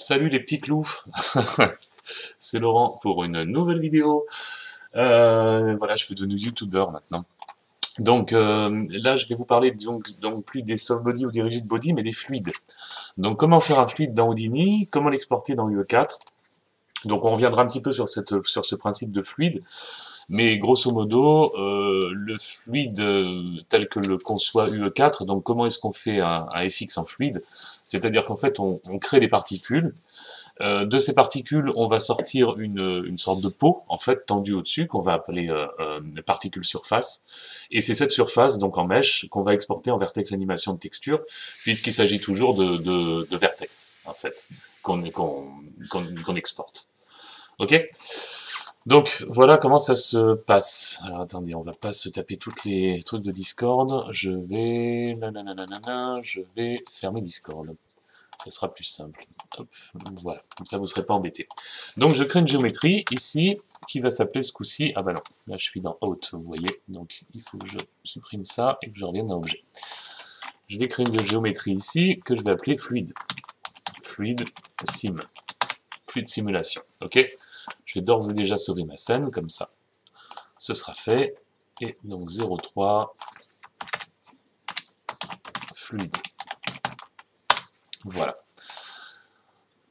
Salut les petits clous, c'est Laurent pour une nouvelle vidéo. Voilà, je suis devenu youtubeur maintenant. Donc là, je vais vous parler donc plus des soft body ou des rigid body, mais des fluides. Donc comment faire un fluide dans Houdini, comment l'exporter dans UE4. Donc on reviendra un petit peu sur ce principe de fluide, mais grosso modo, le fluide tel que le conçoit UE4, donc comment est-ce qu'on fait un FX en fluide? C'est-à-dire qu'en fait, on crée des particules. De ces particules, on va sortir une sorte de peau, en fait, tendue au-dessus, qu'on va appeler particule surface. Et c'est cette surface, donc en mèche, qu'on va exporter en vertex animation de texture, puisqu'il s'agit toujours de vertex, en fait, qu'on exporte. Ok? Donc voilà comment ça se passe. Alors attendez, on va pas se taper toutes les trucs de Discord. Je vais fermer Discord. Ça sera plus simple. Hop, voilà, comme ça vous ne serez pas embêté. Donc je crée une géométrie ici qui va s'appeler ce coup-ci. Ah bah non, là je suis dans Out, vous voyez. Donc il faut que je supprime ça et que je revienne dans Objet. Je vais créer une géométrie ici que je vais appeler fluide. Fluide sim. Fluide simulation. Ok. Je vais d'ores et déjà sauver ma scène, comme ça. Ce sera fait. Et donc 0,3 fluide. Voilà.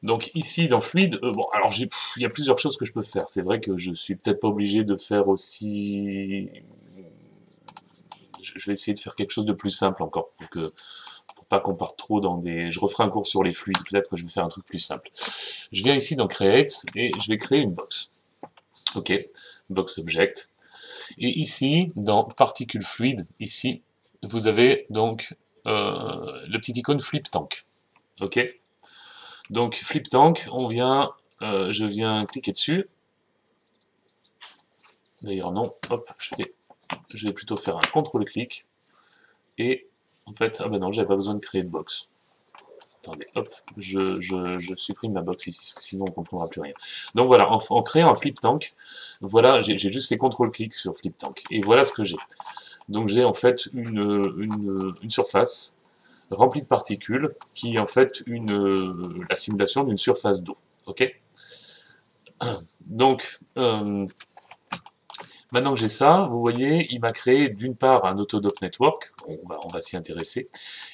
Donc ici dans fluide, bon alors il y a plusieurs choses que je peux faire. C'est vrai que je suis peut-être pas obligé de faire aussi. Je vais essayer de faire quelque chose de plus simple encore, pour pas qu'on parte trop dans des. Je referai un cours sur les fluides. Peut-être que je vais faire un truc plus simple. Je viens ici dans Create et je vais créer une box. Ok, box object. Et ici dans Particle fluide, ici vous avez donc le petit icône flip tank. Ok. Donc flip tank, je viens cliquer dessus. D'ailleurs non, hop, je vais plutôt faire un contrôle-clic. Et en fait, ah ben non, j'avais pas besoin de créer de box. Attendez, hop, je supprime ma box ici, parce que sinon on ne comprendra plus rien. Donc voilà, en créant un flip tank, voilà, j'ai juste fait contrôle-clic sur flip tank. Et voilà ce que j'ai. Donc j'ai en fait une surface remplie de particules qui est en fait la simulation d'une surface d'eau. Ok. Donc, maintenant que j'ai ça, vous voyez, il m'a créé d'une part un Autodoc Network, on va s'y intéresser,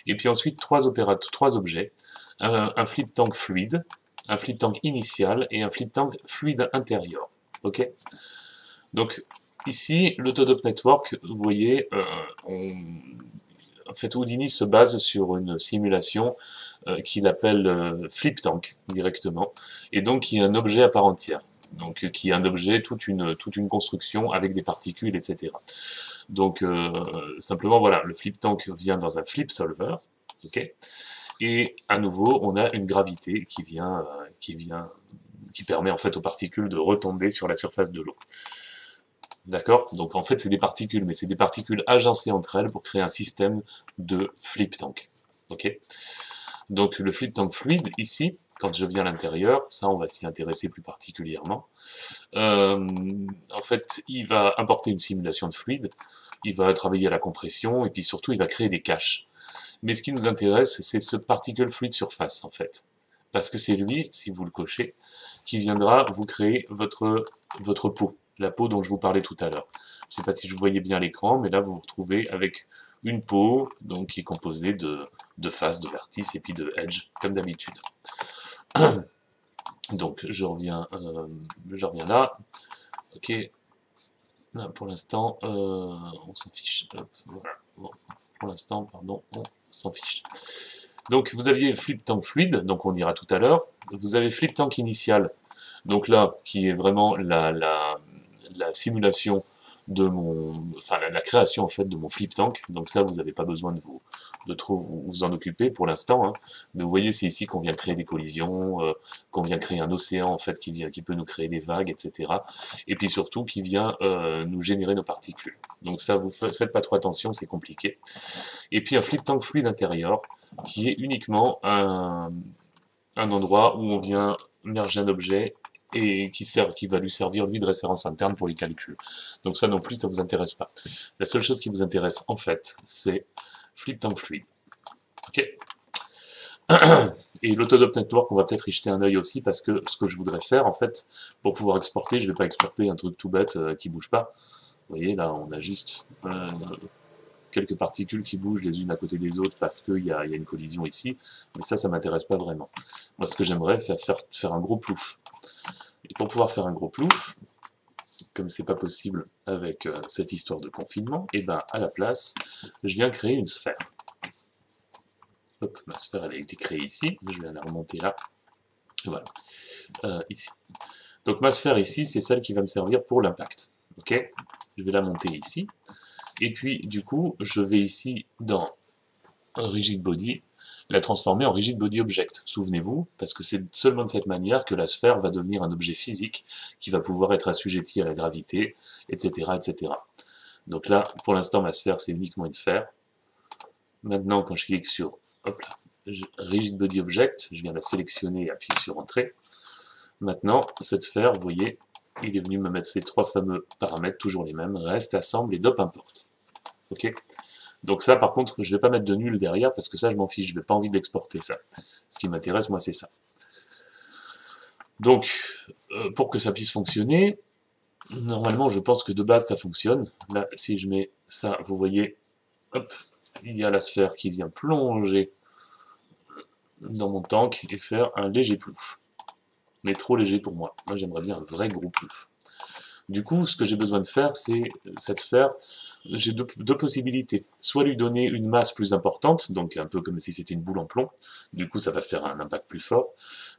et puis ensuite trois objets, un flip tank fluide, un flip tank initial et un flip tank fluide intérieur. Ok. Donc ici, l'Autodoc Network, vous voyez, en fait, Houdini se base sur une simulation qu'il appelle flip tank directement, et donc qui est un objet à part entière. Donc qui est un objet, toute une construction avec des particules, etc. Donc simplement voilà, le flip tank vient dans un flip solver, ok. Et à nouveau, on a une gravité qui permet en fait aux particules de retomber sur la surface de l'eau. D'accord? Donc en fait, c'est des particules, mais c'est des particules agencées entre elles pour créer un système de flip tank. Ok? Donc le flip tank fluide, ici, quand je viens à l'intérieur, ça on va s'y intéresser plus particulièrement. En fait, il va importer une simulation de fluide, il va travailler à la compression, et puis surtout il va créer des caches. Mais ce qui nous intéresse, c'est ce particule fluide surface, en fait. Parce que c'est lui, si vous le cochez, qui viendra vous créer votre peau, la peau dont je vous parlais tout à l'heure. Je ne sais pas si je voyais bien l'écran, mais là vous vous retrouvez avec une peau donc, qui est composée de faces, de vertices et puis de edge, comme d'habitude. Donc je reviens là. Ok. Là, pour l'instant, on s'en fiche. Voilà. Bon, pour l'instant, pardon, on s'en fiche. Donc vous aviez flip tank fluide, donc on dira tout à l'heure. Vous avez flip tank initial, donc là qui est vraiment la simulation de la création en fait de mon flip tank. Donc ça vous n'avez pas besoin de trop vous en occuper pour l'instant. Hein. Mais vous voyez c'est ici qu'on vient créer des collisions, qu'on vient créer un océan en fait qui peut nous créer des vagues, etc. Et puis surtout qui vient nous générer nos particules. Donc ça vous faites pas trop attention, c'est compliqué. Et puis un flip tank fluide intérieur qui est uniquement un endroit où on vient merger un objet et qui va lui servir lui de référence interne pour les calculs. Donc ça non plus, ça vous intéresse pas. La seule chose qui vous intéresse en fait, c'est flip tank fluide. Ok. Et l'Autodop Network, on va peut-être y jeter un œil aussi, parce que ce que je voudrais faire, en fait, pour pouvoir exporter, je ne vais pas exporter un truc tout bête qui bouge pas. Vous voyez, là, on a juste quelques particules qui bougent les unes à côté des autres parce qu'il y a une collision ici, mais ça m'intéresse pas vraiment. Moi, ce que j'aimerais, faire un gros plouf. Et pour pouvoir faire un gros plouf, comme c'est pas possible avec cette histoire de confinement, et ben à la place, je viens créer une sphère. Hop, ma sphère elle a été créée ici, je viens la remonter là, voilà, ici. Donc ma sphère ici, c'est celle qui va me servir pour l'impact. Ok, je vais la monter ici, et puis du coup, je vais ici dans Rigid Body, la transformer en Rigid Body Object. Souvenez-vous, parce que c'est seulement de cette manière que la sphère va devenir un objet physique qui va pouvoir être assujetti à la gravité, etc. etc. Donc là, pour l'instant, ma sphère, c'est uniquement une sphère. Maintenant, quand je clique sur hop là, Rigid Body Object, je viens la sélectionner et appuyer sur Entrée. Maintenant, cette sphère, vous voyez, il est venu me mettre ces trois fameux paramètres, toujours les mêmes, reste, assemble et dop import. Ok. Donc ça, par contre, je ne vais pas mettre de nul derrière, parce que ça, je m'en fiche, je n'ai pas envie d'exporter ça. Ce qui m'intéresse, moi, c'est ça. Donc, pour que ça puisse fonctionner, normalement, je pense que de base, ça fonctionne. Là, si je mets ça, vous voyez, hop, il y a la sphère qui vient plonger dans mon tank et faire un léger plouf. Mais trop léger pour moi. Moi, j'aimerais bien un vrai gros plouf. Du coup, ce que j'ai besoin de faire, c'est cette sphère, j'ai deux possibilités. Soit lui donner une masse plus importante, donc un peu comme si c'était une boule en plomb, du coup ça va faire un impact plus fort,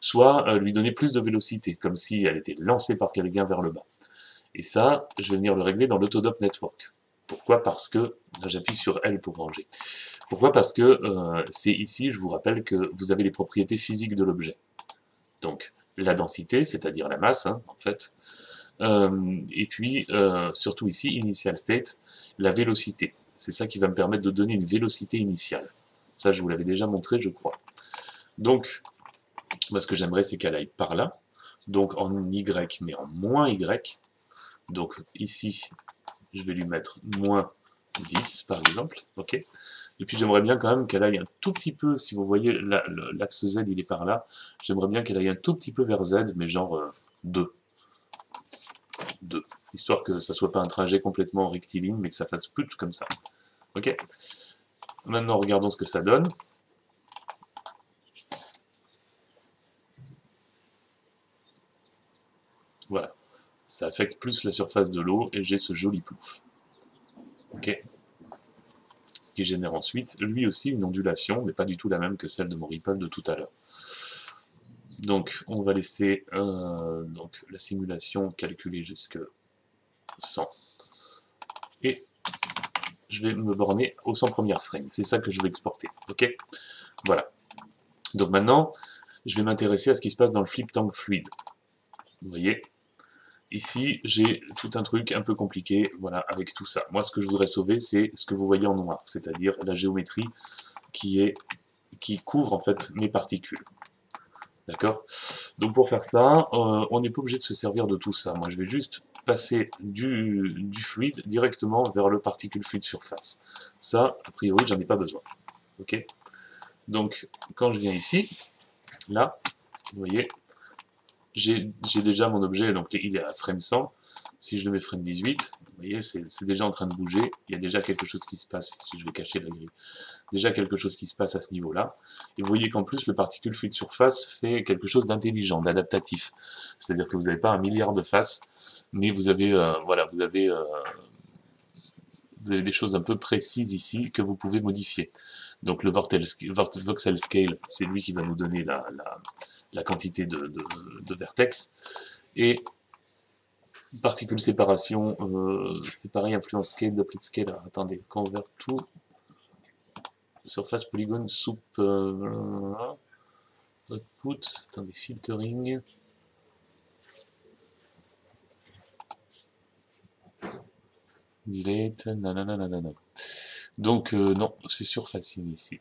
soit lui donner plus de vélocité, comme si elle était lancée par quelqu'un vers le bas. Et ça, je vais venir le régler dans l'Autodop Network. Pourquoi? Parce que, là j'appuie sur L pour ranger. Pourquoi? Parce que c'est ici, je vous rappelle que vous avez les propriétés physiques de l'objet. Donc, la densité, c'est-à-dire la masse, hein, en fait, et puis, surtout ici, Initial State, la vélocité. C'est ça qui va me permettre de donner une vélocité initiale. Ça, je vous l'avais déjà montré, je crois. Donc, moi, ce que j'aimerais, c'est qu'elle aille par là, donc en Y, mais en moins Y. Donc, ici, je vais lui mettre moins 10, par exemple, ok. Et puis, j'aimerais bien quand même qu'elle aille un tout petit peu, si vous voyez, l'axe Z, il est par là, j'aimerais bien qu'elle aille un tout petit peu vers Z, mais genre 2. Histoire que ça soit pas un trajet complètement rectiligne, mais que ça fasse plus comme ça. Ok. Maintenant, regardons ce que ça donne. Voilà. Ça affecte plus la surface de l'eau, et j'ai ce joli plouf. Ok. Qui génère ensuite, lui aussi, une ondulation, mais pas du tout la même que celle de mon ripple de tout à l'heure. Donc, on va laisser donc, la simulation calculer jusque 100. Et je vais me borner aux 100 premières frames. C'est ça que je veux exporter. Ok. Voilà. Donc maintenant, je vais m'intéresser à ce qui se passe dans le flip tank fluide. Vous voyez, ici, j'ai tout un truc un peu compliqué, voilà, avec tout ça. Moi, ce que je voudrais sauver, c'est ce que vous voyez en noir, c'est-à-dire la géométrie qui couvre, en fait, mes particules. D'accord? Donc pour faire ça, on n'est pas obligé de se servir de tout ça. Moi, je vais juste passer du fluide directement vers le particule fluide surface. Ça, a priori, j'en ai pas besoin. Ok? Donc, quand je viens ici, là, vous voyez, j'ai déjà mon objet, donc il est à frame 100. Si je le mets frame 18, vous voyez, c'est déjà en train de bouger. Il y a déjà quelque chose qui se passe, si je vais cacher la grille. Déjà quelque chose qui se passe à ce niveau-là. Et vous voyez qu'en plus, le particule fluide surface fait quelque chose d'intelligent, d'adaptatif. C'est-à-dire que vous n'avez pas un milliard de faces, mais vous avez, voilà, vous avez des choses un peu précises ici que vous pouvez modifier. Donc le voxel scale, c'est lui qui va nous donner la quantité de vertex. Et particule séparation, c'est pareil, influence scale, doublet scale. Alors, attendez, convert tout. Surface polygone soup. Output, attendez, filtering. Delete, nanana. Donc, non, c'est surfacing ici.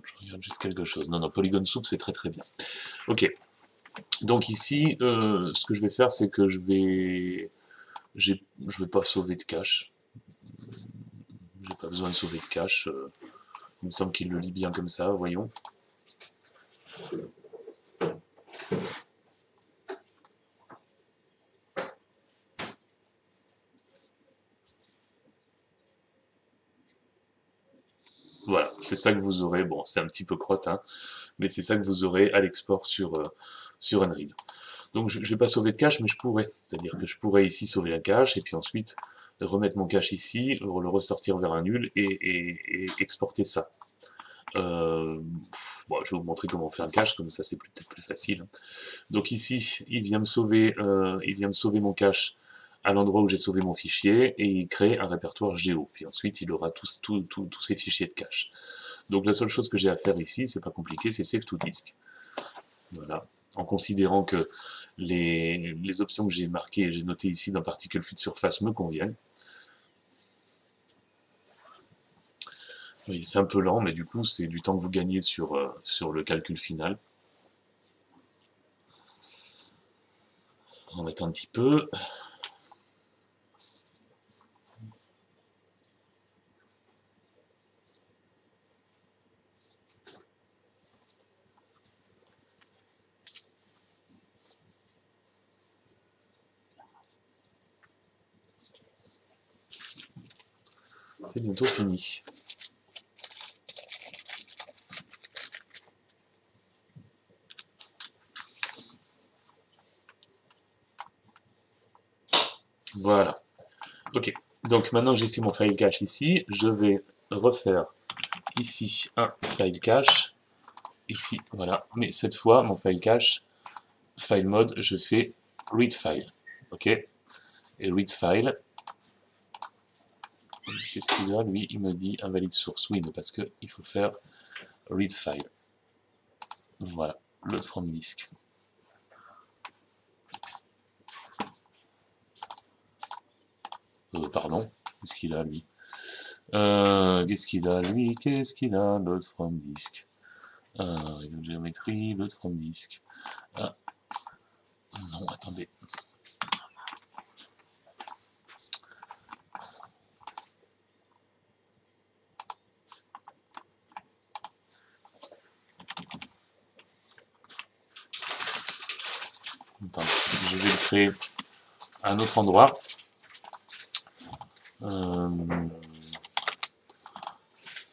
Je regarde juste quelque chose. Non, Polygon Soup, c'est très très bien. Ok. Donc ici, ce que je vais faire, c'est que je vais pas sauver de cache. J'ai pas besoin de sauver de cache. Il me semble qu'il le lit bien comme ça, voyons. Voilà, c'est ça que vous aurez. Bon, c'est un petit peu crotte, hein, mais c'est ça que vous aurez à l'export sur Unreal. Donc je ne vais pas sauver de cache, mais je pourrais. C'est-à-dire que je pourrais ici sauver la cache, et puis ensuite remettre mon cache ici, le ressortir vers un nul, et exporter ça. Bon, je vais vous montrer comment on fait un cache, comme ça c'est peut-être plus facile. Donc ici, il vient me sauver mon cache à l'endroit où j'ai sauvé mon fichier, et il crée un répertoire géo. Puis ensuite, il aura tous ces fichiers de cache. Donc la seule chose que j'ai à faire ici, c'est pas compliqué, c'est Save to Disk. Voilà. En considérant que les options que j'ai marquées, j'ai notées ici dans particules fluides surface me conviennent. Oui, c'est un peu lent, mais du coup, c'est du temps que vous gagnez sur le calcul final. On va attendre un petit peu. C'est bientôt fini. Voilà. Ok. Donc maintenant que j'ai fait mon file cache ici, je vais refaire ici un file cache. Ici, voilà. Mais cette fois, mon file cache, file mode, je fais read file. Ok. Et read file, qu'est-ce qu'il a lui? Il me dit invalide source. Oui, mais parce qu'il faut faire read file. Voilà. Load from disk. Pardon. Qu'est-ce qu'il a lui? Qu'est-ce qu'il a lui? Qu'est-ce qu'il a? Load from disk. Géométrie, load from disk. Ah. Non, attendez. Attendez, je vais le créer à un autre endroit.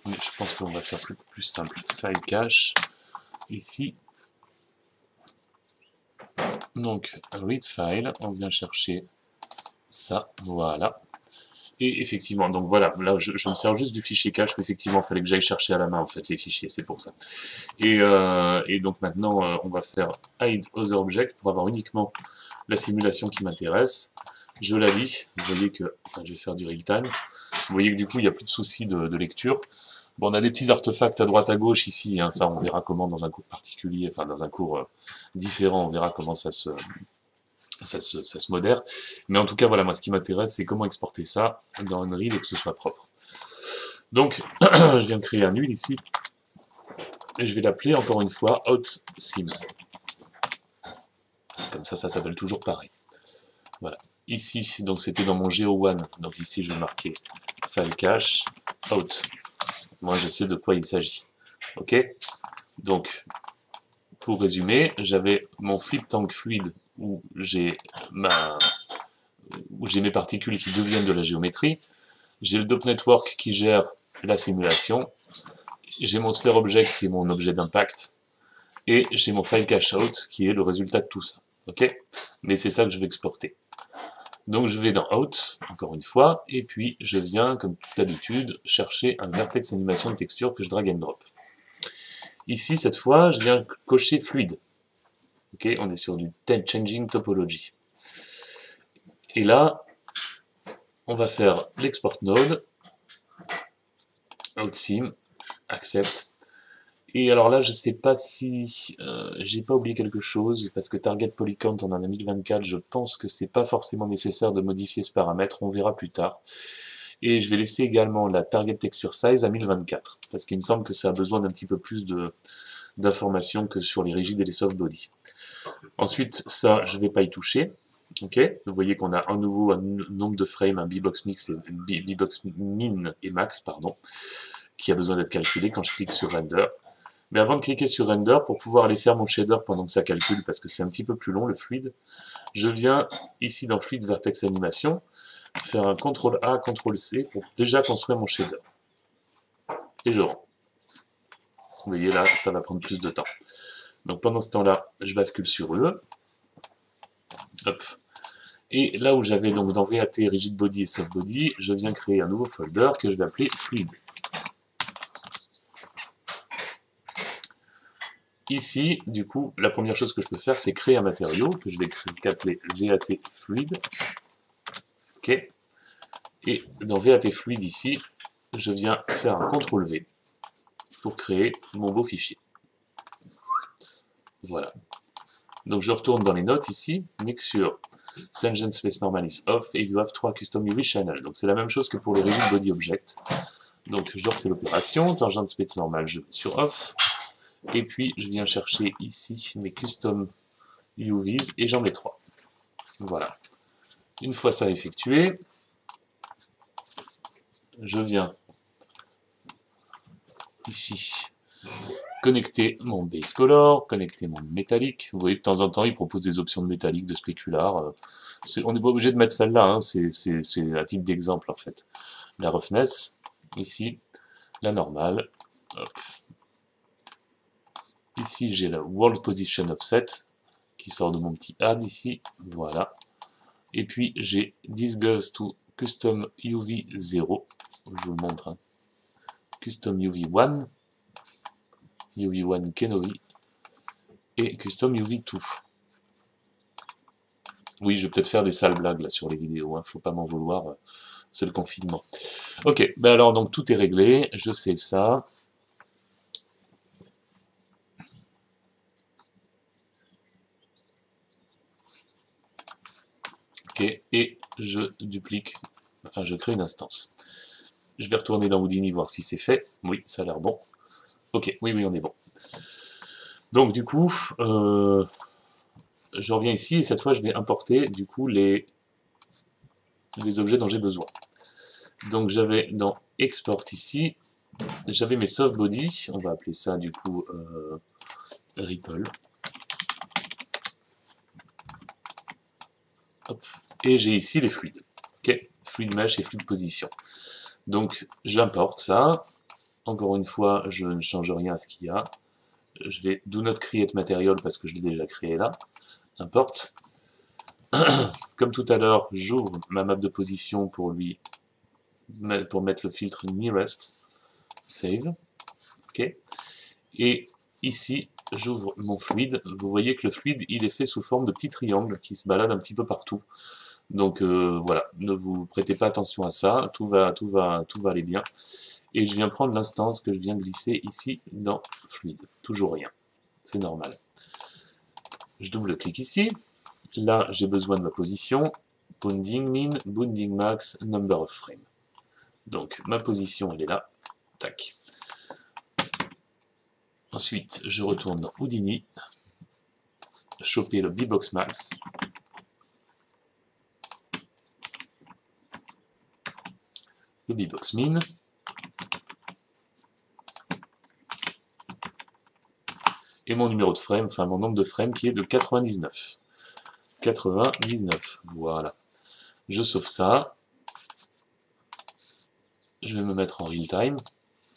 Mais je pense qu'on va faire plus simple. File cache, ici. Donc, read file, on vient chercher ça, voilà. Et effectivement, donc voilà, là je me sers juste du fichier cache, mais effectivement, il fallait que j'aille chercher à la main en fait les fichiers, c'est pour ça. Et donc maintenant, on va faire hide other object pour avoir uniquement la simulation qui m'intéresse. Je la lis, vous voyez que, enfin, je vais faire du real time, vous voyez que du coup il n'y a plus de soucis de lecture. Bon, on a des petits artefacts à droite à gauche ici, hein, ça on verra comment dans un cours particulier, enfin dans un cours différent, on verra comment ça se modère. Mais en tout cas, voilà, moi ce qui m'intéresse, c'est comment exporter ça dans Unreal et que ce soit propre. Donc, je viens de créer un nul ici, et je vais l'appeler encore une fois outSim. Comme ça s'appelle toujours pareil. Voilà. Ici, donc c'était dans mon Geo1, donc ici je vais marquer file cache, out. Moi je sais de quoi il s'agit. Ok. Donc, pour résumer, j'avais mon flip tank fluide où j'ai mes particules qui deviennent de la géométrie. J'ai le Dop Network qui gère la simulation. J'ai mon Sphere Object qui est mon objet d'impact. Et j'ai mon file cache out qui est le résultat de tout ça. Ok. Mais c'est ça que je vais exporter. Donc je vais dans Out, encore une fois, et puis je viens, comme d'habitude, chercher un vertex animation de texture que je drag and drop. Ici, cette fois, je viens cocher fluide. Ok, on est sur du Changing Topology. Et là, on va faire l'export node, outSim, accept. Et alors là, je sais pas si j'ai pas oublié quelque chose, parce que target polycount, on en a 1024, je pense que c'est pas forcément nécessaire de modifier ce paramètre, on verra plus tard. Et je vais laisser également la target texture size à 1024, parce qu'il me semble que ça a besoin d'un petit peu plus d'informations que sur les rigides et les soft body. Ensuite, ça, je vais pas y toucher. Ok, vous voyez qu'on a à nouveau un nombre de frames, un Bbox Mix et Bbox Min et Max, pardon, qui a besoin d'être calculé quand je clique sur Render. Mais avant de cliquer sur Render, pour pouvoir aller faire mon shader pendant que ça calcule, parce que c'est un petit peu plus long le fluide, je viens ici dans Fluid Vertex Animation, faire un CTRL A, CTRL C pour déjà construire mon shader. Et je rends. Vous voyez là, ça va prendre plus de temps. Donc pendant ce temps-là, je bascule sur eux. Hop. Et là où j'avais donc dans VAT Rigid Body et Soft Body, je viens créer un nouveau folder que je vais appeler Fluid. Ici, du coup, la première chose que je peux faire, c'est créer un matériau que je vais appeler VAT Fluid. Ok. Et dans VAT Fluid ici, je viens faire un CTRL V pour créer mon beau fichier. Voilà. Donc je retourne dans les notes ici, Mixture, Tangent Space Normal is off, et you have 3 Custom UV Channel. Donc c'est la même chose que pour les Rigid Body Object. Donc je refais l'opération, Tangent Space Normal, je mets sur off, et puis je viens chercher ici mes Custom UVs, et j'en mets 3. Voilà. Une fois ça effectué, je viens ici connecter mon base color, connecter mon métallique. Vous voyez que de temps en temps, il propose des options de métallique, de spécular. On n'est pas obligé de mettre celle-là, hein, c'est à titre d'exemple en fait. La roughness, ici, la normale. Hop. Ici, j'ai la World Position Offset qui sort de mon petit add ici. Voilà. Et puis, j'ai This goes to Custom UV 0. Je vous le montre. Hein. Custom UV 1. UV1 Kenobi et Custom UV2. Oui, je vais peut-être faire des sales blagues là sur les vidéos, hein, faut pas m'en vouloir, c'est le confinement. Ok, ben alors donc tout est réglé, je save ça. Ok, et je duplique, enfin je crée une instance. Je vais retourner dans Houdini voir si c'est fait. Oui, ça a l'air bon. Ok, oui, on est bon. Donc du coup, je reviens ici et cette fois je vais importer du coup les objets dont j'ai besoin. Donc j'avais dans Export ici, j'avais mes soft body, on va appeler ça du coup Ripple. Hop. Et j'ai ici les fluides. Ok, fluide mesh et fluide position. Donc j'importe ça. Encore une fois, je ne change rien à ce qu'il y a. Je vais do not create material parce que je l'ai déjà créé là. Importe. Comme tout à l'heure, j'ouvre ma map de position pour mettre le filtre nearest. Save. Ok. Et ici, j'ouvre mon fluide. Vous voyez que le fluide, il est fait sous forme de petits triangles qui se baladent un petit peu partout. Donc voilà, ne vous prêtez pas attention à ça, tout va aller bien. Et je viens prendre l'instance que je viens glisser ici dans fluide. Toujours rien, c'est normal. Je double-clique ici. Là, j'ai besoin de ma position. Bounding min, bounding max, number of frame. Donc ma position, elle est là. Tac. Ensuite, je retourne dans Houdini. Choper le Bbox max. Le Bbox min. Et mon numéro de frame, enfin mon nombre de frames qui est de 99. 99, voilà. Je sauve ça. Je vais me mettre en real time,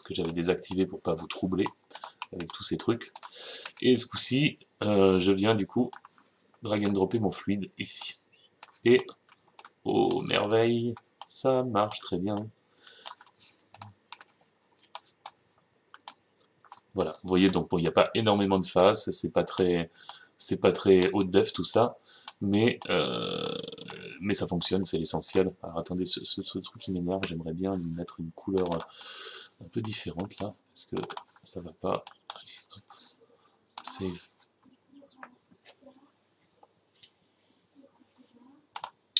que j'avais désactivé pour pas vous troubler avec tous ces trucs. Et ce coup-ci, je viens du coup drag and dropper mon fluide ici. Et, oh merveille, ça marche très bien. Voilà, vous voyez, donc bon, il n'y a pas énormément de phases, c'est pas très haute def tout ça, mais ça fonctionne, c'est l'essentiel. Alors attendez, ce truc qui m'énerve, j'aimerais bien lui mettre une couleur un peu différente là, parce que ça va pas. Allez, hop, save.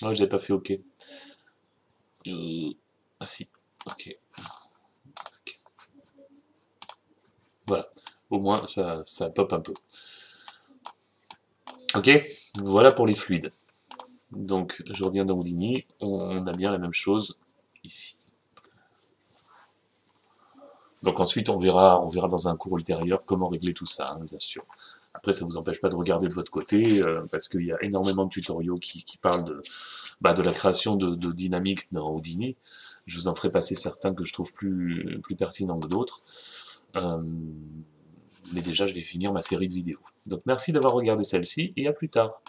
Ah, j'avais pas fait OK. Ah si, OK. Voilà, au moins ça pop un peu. Ok, voilà pour les fluides. Donc je reviens dans Houdini, on a bien la même chose ici. Donc ensuite on verra dans un cours ultérieur comment régler tout ça, hein, bien sûr. Après ça ne vous empêche pas de regarder de votre côté, parce qu'il y a énormément de tutoriaux qui parlent de la création de dynamiques dans Houdini. Je vous en ferai passer certains que je trouve plus pertinents que d'autres. Mais déjà je vais finir ma série de vidéos. Donc merci d'avoir regardé celle-ci et à plus tard.